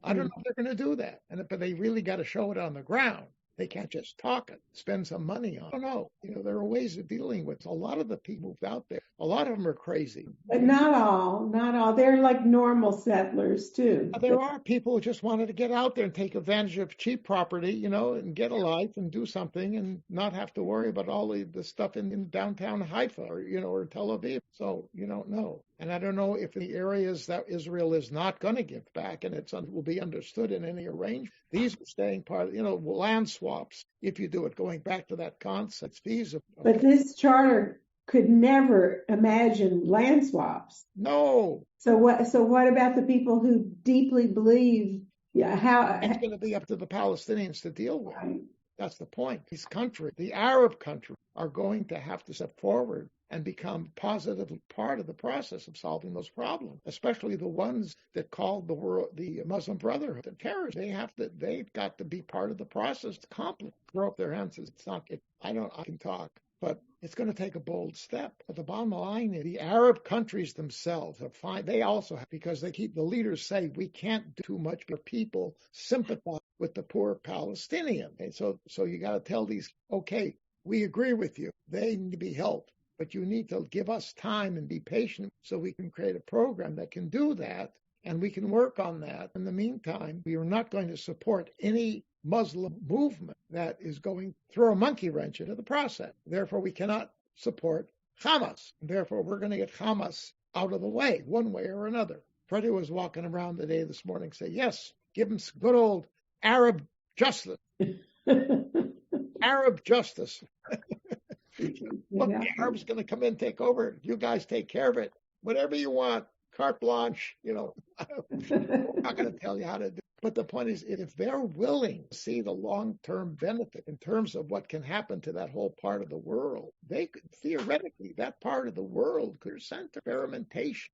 I don't know if they're going to do that, but they really got to show it on the ground. They can't just talk it, spend some money on it. I don't know. There are ways of dealing with it. A lot of the people out there, a lot of them are crazy. But not all. They're like normal settlers too. There are people who just wanted to get out there and take advantage of cheap property, and get a life and do something and not have to worry about all the stuff in downtown Haifa or Tel Aviv. So you don't know. And I don't know if the areas that Israel is not going to give back, and it will be understood in any arrangement, these are staying part of, land swaps. If you do it, going back to that concept, it's feasible. Okay. But this charter could never imagine land swaps. No. So what about the people who deeply believe? How it's going to be up to the Palestinians to deal with. Right. That's the point. These countries, the Arab countries, are going to have to step forward and become positively part of the process of solving those problems, especially the ones that call the Muslim Brotherhood and terrorists. They've got to be part of the process to accomplish. Throw up their hands. I can talk, but it's going to take a bold step. But the bottom line is the Arab countries themselves they also have, because the leaders say we can't do too much for people sympathize with the poor Palestinian. And so you got to tell these, okay, we agree with you. They need to be helped. But you need to give us time and be patient so we can create a program that can do that, and we can work on that. In the meantime, we are not going to support any Muslim movement that is going to throw a monkey wrench into the process. Therefore, we cannot support Hamas. Therefore, we're going to get Hamas out of the way, one way or another. Freddie was walking around the day this morning saying, yes, give them good old Arab justice. Arab justice. Look, the Arabs going to come in and take over. You guys take care of it. Whatever you want, carte blanche, I'm not going to tell you how to do it. But the point is, if they're willing to see the long-term benefit in terms of what can happen to that whole part of the world, they could theoretically, that part of the world could send experimentation,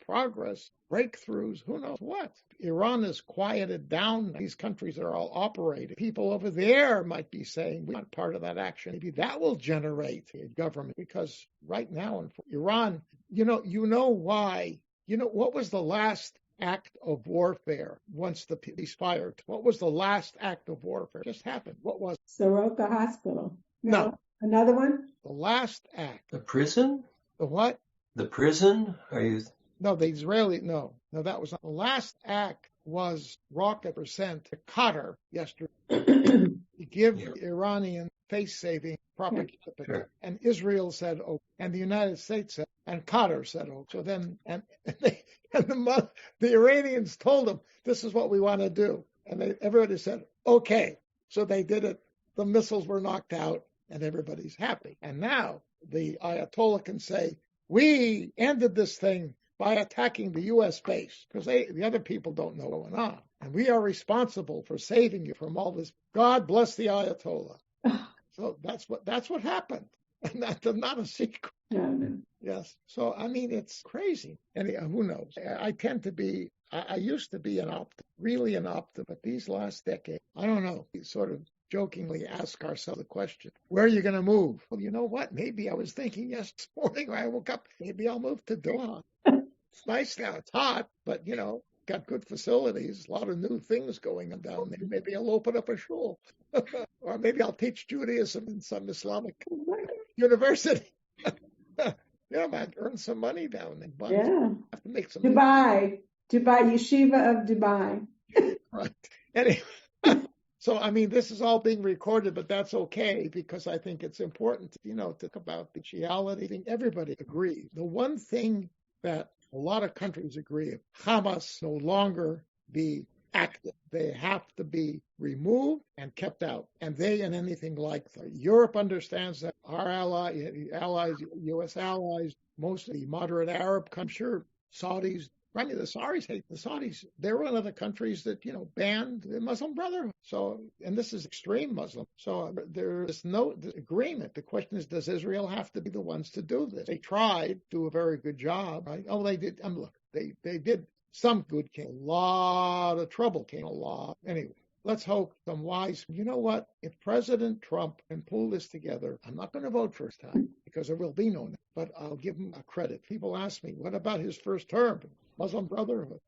progress, breakthroughs, who knows what. Iran has quieted down. These countries are all operating. People over there might be saying, we want part of that action. Maybe that will generate a government, because right now in Iran, why? What was the last act of warfare once the ceasefire? What was the last act of warfare? Just happened. What was it? Soroka Hospital. No. Another one? The last act. The prison? The what? The prison? No, the Israeli, no, that was not. The last act was rocket sent to Qatar yesterday to give Iranian face-saving propaganda. Sure. And Israel said, oh, and the United States said, and Qatar said, oh. So then, the Iranians told them, this is what we want to do. And everybody said, okay. So they did it. The missiles were knocked out, and everybody's happy. And now the Ayatollah can say, we ended this thing by attacking the U.S. base, because the other people don't know what's going on. And we are responsible for saving you from all this. God bless the Ayatollah. So that's what happened. And that's not a secret. No. Yes. So, I mean, it's crazy. Anyhow, who knows? I used to be an optimist, but these last decades, I don't know. We sort of jokingly ask ourselves the question, where are you going to move? Well, you know what? Maybe I was thinking this morning when I woke up, maybe I'll move to Doha. It's nice now. It's hot, but, got good facilities, a lot of new things going on down there. Maybe I'll open up a shul. Or maybe I'll teach Judaism in some Islamic university. I might earn some money down there. But I have to make some Dubai, Yeshiva of Dubai. Right. Anyway. So, I mean, this is all being recorded, but that's okay, because I think it's important, to talk about the reality. I think everybody agrees. The one thing that a lot of countries agree, Hamas no longer be active. They have to be removed and kept out. And they and anything like that. Europe understands that. Our allies, U.S. allies, most of the moderate Arab countries, sure, Saudis. Frankly, the Saudis hate the Saudis. They're one of the countries that, banned the Muslim Brotherhood. So, and this is extreme Muslim. So there is no agreement. The question is, does Israel have to be the ones to do this? They tried to do a very good job, right? Oh, they did. Look, they did. Some good came. A lot of trouble came. A lot. Anyway, let's hope some wise. You know what? If President Trump can pull this together, I'm not going to vote first time because there will be no, but I'll give him a credit. People ask me, what about his first term? Muslim Brotherhood.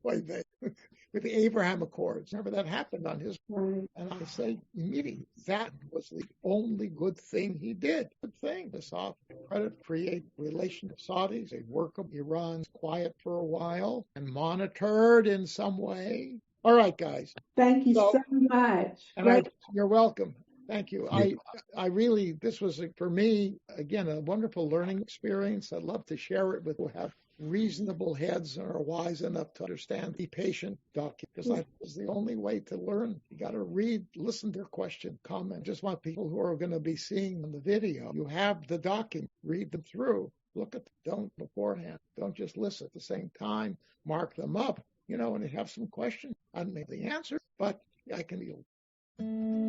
With the Abraham Accords. Remember that happened on his Right. And I say immediately, that was the only good thing he did. Good thing. The Saudi credit create relations with Saudis. They work with Iran's quiet for a while and monitored in some way. All right, guys. Thank you so much. And you're welcome. Thank you. I really, this was, for me, again, a wonderful learning experience. I'd love to share it with who have reasonable heads and are wise enough to understand, be patient, because that is the only way to learn. You got to read, listen to their question, comment. Just want people who are going to be seeing the video. You have the document, read them through, look at them, don't beforehand. Don't just listen at the same time, mark them up, and you have some questions. I don't know the answer, but I can deal.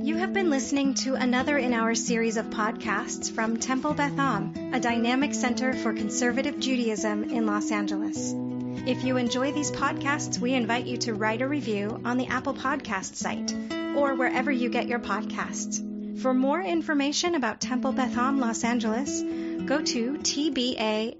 You have been listening to another in our series of podcasts from Temple Beth Am, a dynamic center for conservative Judaism in Los Angeles. If you enjoy these podcasts, we invite you to write a review on the Apple Podcast site or wherever you get your podcasts. For more information about Temple Beth Am Los Angeles, go to tbala.org.